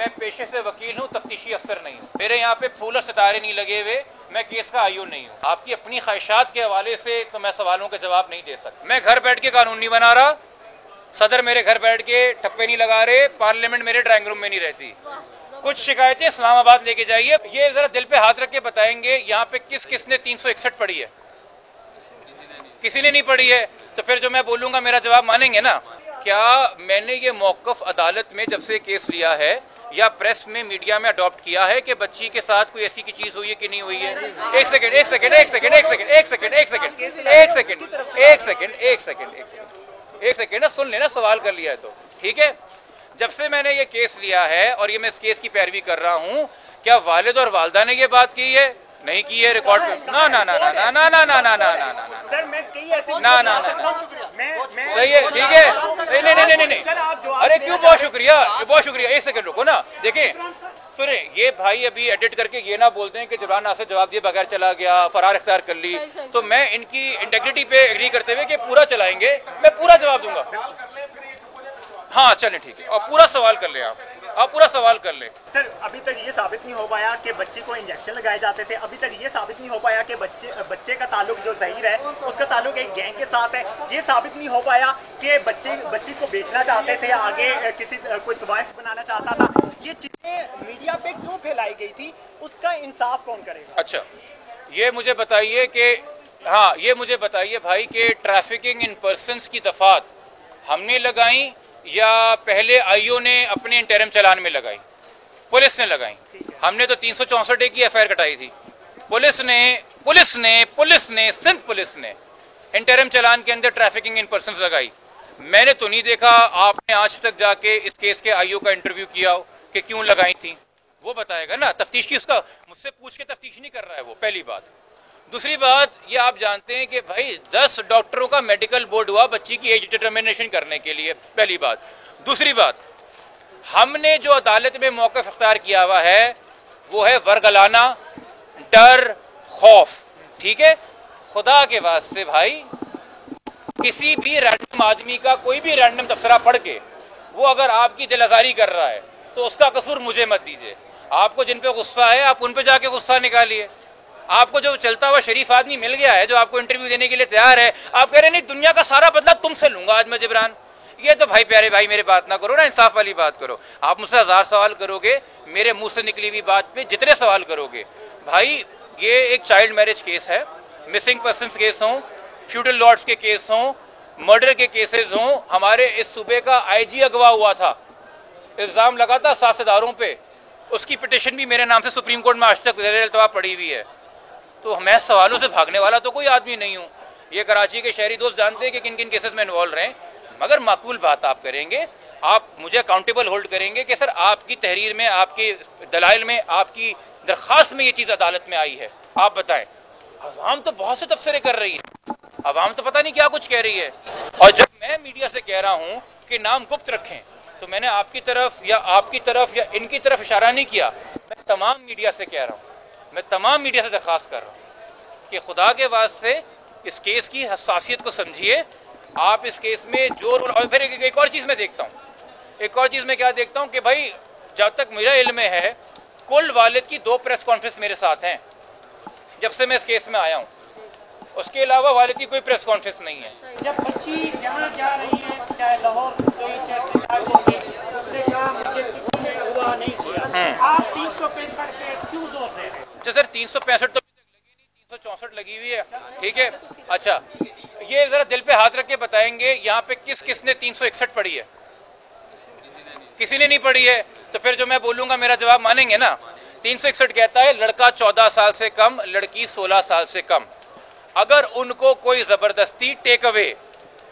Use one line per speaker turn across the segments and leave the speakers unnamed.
मैं पेशे से वकील हूँ, तफ्तीशी अफसर नहीं हूँ। मेरे यहाँ पे फूल और सितारे नहीं लगे हुए, मैं केस का आईओ नहीं हूँ। आपकी अपनी ख्वाहिशात के हवाले से तो मैं सवालों के जवाब नहीं दे सकता। मैं घर बैठ के कानून नहीं बना रहा, सदर मेरे घर बैठ के ठप्पे नहीं लगा रहे, पार्लियामेंट मेरे ड्राइंग रूम में नहीं रहती। कुछ शिकायतें इस्लामाबाद लेके जाइए, ये जरा दिल पे हाथ रख के बताएंगे यहाँ पे किसने 361 पढ़ी है? किसी ने नहीं पढ़ी है, तो फिर जो मैं बोलूंगा मेरा जवाब मानेंगे ना? क्या मैंने ये मौकफ अदालत में जब से केस लिया है या प्रेस में मीडिया में अडॉप्ट किया है कि बच्ची के साथ कोई ऐसी की चीज हुई है कि नहीं हुई है? एक सेकेंड सुन लेना, सवाल कर लिया है तो ठीक है। जब से मैंने ये केस लिया है और ये मैं इस केस की पैरवी कर रहा हूँ, क्या वालिद और वालदा ने ये बात की है? नहीं की है रिकॉर्ड में। ना ना ना ना ना ना ना ना ना ना ना
सर, मैं कई ऐसी
ना ना ना सही है, ठीक है। नहीं नहीं नहीं नहीं, अरे क्यों, बहुत शुक्रिया, बहुत शुक्रिया। एक सेकंड रुको ना, देखिए सुने, ये भाई अभी एडिट करके ये ना बोलते हैं कि जबरान नासिर जवाब दिए बगैर चला गया, फरार इख्तियार कर ली, तो मैं इनकी इंटेग्रिटी पे एग्री करते हुए कि पूरा चलाएंगे, मैं पूरा जवाब दूंगा। हाँ चलें ठीक है, और पूरा सवाल कर लें, आप पूरा सवाल कर लें।
सर, अभी तक ये साबित नहीं हो पाया कि बच्चे को इंजेक्शन लगाए जाते थे। अभी तक ये साबित नहीं हो पाया कि बच्चे का ताल्लुक जो ज़हीर है उसका ताल्लुक एक गैंग के साथ है। ये साबित नहीं हो पाया कि बच्ची को बेचना चाहते थे, आगे किसी कोई वाइफ बनाना चाहता था। ये चीजें मीडिया पे क्यों फैलाई गई थी, उसका इंसाफ कौन करेगा?
अच्छा, ये मुझे बताइए कि हाँ, ये मुझे बताइए भाई कि ट्रैफिकिंग इन पर्सन्स की दफात हमने लगाई या पहले आईओ ने अपने इंटरम चलान में लगाई? पुलिस ने लगाई। हमने तो 364 की एफआईआर कटाई थी। पुलिस ने सिंध पुलिस ने इंटरम चलान के अंदर ट्रैफिकिंग इन पर्सन्स लगाई। मैंने तो नहीं देखा आपने आज तक जाके इस केस के आईओ का इंटरव्यू किया हो कि क्यों लगाई थी। वो बताएगा ना, तफ्तीश की, उसका मुझसे पूछ के तफ्तीश नहीं कर रहा है वो, पहली बात। दूसरी बात, ये आप जानते हैं कि भाई 10 डॉक्टरों का मेडिकल बोर्ड हुआ बच्ची की एज डिटर्मिनेशन करने के लिए, पहली बात। दूसरी बात, हमने जो अदालत में मौक़िफ़ इख्तियार किया हुआ है वो है वर्गलाना, डर, खौफ, ठीक है। खुदा के वास्ते भाई, किसी भी रैंडम आदमी का कोई भी रैंडम तबसरा पढ़ के वो अगर आपकी दिल आज़ारी कर रहा है तो उसका कसूर मुझे मत दीजिए। आपको जिन पे गुस्सा है आप उन पे जाके गुस्सा निकालिए। आपको जो चलता हुआ शरीफ आदमी मिल गया है जो आपको इंटरव्यू देने के लिए तैयार है, आप कह रहे नहीं दुनिया का सारा बदला तुमसे लूंगा आज मैं जिब्रान, ये तो भाई प्यारे भाई मेरे बात ना करो ना, इंसाफ वाली बात करो। आप मुझसे 1000 सवाल करोगे, मेरे मुंह से निकली हुई बात पे जितने सवाल करोगे भाई, ये एक चाइल्ड मैरिज केस है, मिसिंग पर्सन्स केस हों, फ्यूडल लॉर्ड्स के केस हों, मर्डर के केसेस हों। हमारे इस सूबे का आईजी अगवा हुआ था, इल्जाम लगा था सासेदारों पे, उसकी पिटिशन भी मेरे नाम से सुप्रीम कोर्ट में आज तक ज़ेर-ए-इल्तवा पड़ी हुई है। तो मैं सवालों से भागने वाला तो कोई आदमी नहीं हूँ। ये कराची के शहरी दोस्त जानते हैं कि किन किन केसेस में इन्वॉल्व रहे, मगर माकूल बात आप करेंगे, आप मुझे अकाउंटेबल होल्ड करेंगे कि सर आपकी तहरीर में, आपके दलाइल में, आपकी दरख्वास्त में ये चीज़ अदालत में आई है। आप बताएं, अवाम तो बहुत से तबसरे कर रही है, अवाम तो पता नहीं क्या कुछ कह रही है। और जब मैं मीडिया से कह रहा हूँ कि नाम गुप्त रखें, तो मैंने आपकी तरफ या आपकी तरफ या इनकी तरफ इशारा नहीं किया। मैं तमाम मीडिया से कह रहा हूँ, मैं तमाम मीडिया से दरख्वास्त कर रहा हूँ कि खुदा के वास्ते इस केस की हसासियत को समझिए। आप इस केस में जो, और फिर एक और चीज़ मैं देखता हूँ, एक और चीज़ मैं क्या देखता हूँ कि भाई जब तक मेरा इल्म है, कुल वालिद की 2 प्रेस कॉन्फ्रेंस मेरे साथ हैं जब से मैं इस केस में आया हूँ। उसके अलावा वालिद की कोई प्रेस कॉन्फ्रेंस नहीं है।
जब बच्ची जहाँ जा रही है, चाहे लाहौर कोई चाहे उसने कहा मुझे किसी ने हुआ नहीं किया, आप 365 पे क्यों जोर दे रहे हैं?
अच्छा सर, 365 तो लगी नहीं, 364 लगी हुई है, ठीक है। अच्छा, ये जरा दिल पे हाथ रख के बताएंगे यहाँ पे किसने 361 पढ़ी है? किसी ने नहीं पढ़ी है, तो फिर जो मैं बोलूंगा मेरा जवाब मानेंगे ना? 361 कहता है लड़का 14 साल से कम, लड़की 16 साल से कम, अगर उनको कोई जबरदस्ती टेक अवे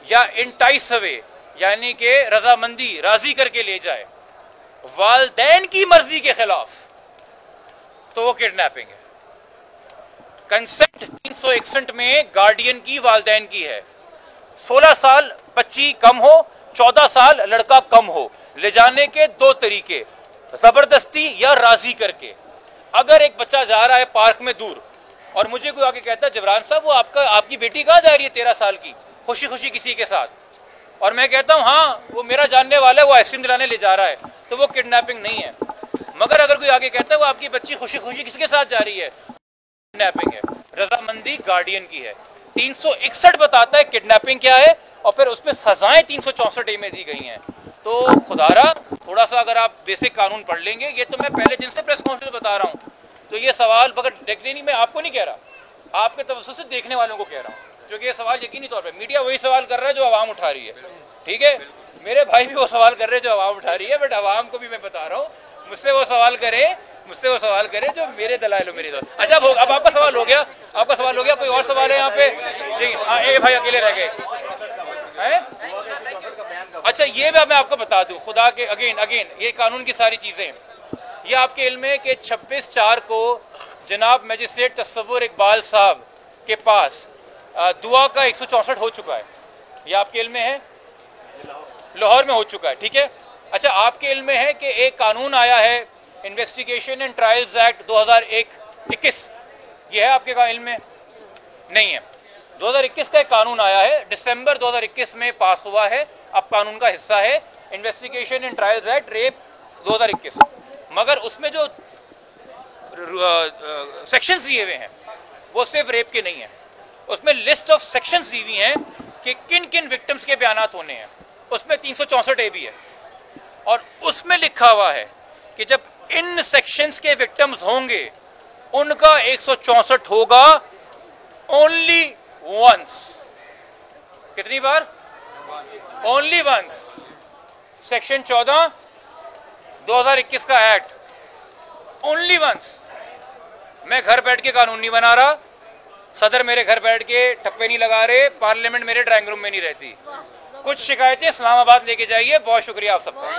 या इंटाइस अवे यानी कि रजामंदी राजी करके ले जाए वालदैन की मर्जी के खिलाफ, तो वो किडनैपिंग है। कंसेंट 361 में गार्डियन की, वालदैन की है। 16 साल बच्ची कम हो, 14 साल लड़का कम हो, ले जाने के 2 तरीके, जबरदस्ती या राजी करके। अगर एक बच्चा जा रहा है पार्क में दूर और मुझे कोई आके कहता है जबरान साहब वो आपकी बेटी कहाँ जा रही है 13 साल की, खुशी खुशी किसी के साथ, और मैं कहता हूँ हाँ वो मेरा जानने वाला है, वो आइसक्रीम दिलाने ले जा रहा है, तो वो किडनैपिंग नहीं है। मगर अगर कोई आगे कहता है वो आपकी बच्ची खुशी खुशी किसके साथ जा रही है, किडनैपिंग है, रजामंदी गार्डियन की है। 361 बताता है किडनैपिंग क्या है, और फिर उसमें सजाएं 364 में दी गई हैं। तो खुदारा थोड़ा सा अगर आप बेसिक कानून पढ़ लेंगे, ये तो मैं पहले दिन से प्रेस कॉन्फ्रेंस बता रहा हूँ। तो ये सवाल मगर डेफिनेटली मैं आपको नहीं कह रहा, आपके तवज्जुह से देखने वालों को कह रहा हूँ, क्योंकि ये सवाल यकीनी तौर पे मीडिया वही सवाल कर रहा है जो आवाम उठा रही है। ठीक है, मेरे भाई भी वो सवाल कर रहे हैं जो आवाम उठा रही है, बट आवाम को भी मैं बता रहा हूँ मुझसे वो सवाल करें जो मेरे दलाइल हो, मेरी दलाइल। अच्छा, अब आपका सवाल हो गया, कोई और सवाल है यहाँ पे? जी हाँ, एक भाई अकेले रह गए हैं। अच्छा, ये भी मैं आपको बता दूं, खुदा के अगेन ये कानून की सारी चीजें, ये आपके इल्म है कि 26/4 को जनाब मजिस्ट्रेट तस्वुर इकबाल साहब के पास दुआ का 164 हो चुका है। ये आपके इल्म में है, लाहौर में हो चुका है। ठीक है, अच्छा, आपके इल्म में है कि एक कानून आया है इन्वेस्टिगेशन एंड ट्रायल्स एक्ट 2021, ये है आपके इल्म में? नहीं है। 2021 का एक कानून आया है, दिसंबर 2021 में पास हुआ है, अब कानून का हिस्सा है investigation and trials act rape 2021। मगर उसमें जो सेक्शंस दिए हुए हैं वो सिर्फ रेप के नहीं है, उसमें लिस्ट ऑफ सेक्शंस दी हुई हैं कि किन किन विक्टिम्स के बयानात होने हैं। उसमें 364 ए भी है, और उसमें लिखा हुआ है कि जब इन सेक्शंस के विक्टिम्स होंगे उनका 164 होगा ओनली वंस। कितनी बार? Only once. सेक्शन 14 2021 का एक्ट, ओनली वंस। मैं घर बैठ के कानून नहीं बना रहा, सदर मेरे घर बैठ के ठप्पे नहीं लगा रहे, पार्लियामेंट मेरे ड्राइंग रूम में नहीं रहती। कुछ शिकायतें इस्लामाबाद लेके जाइए। बहुत शुक्रिया आप सबका।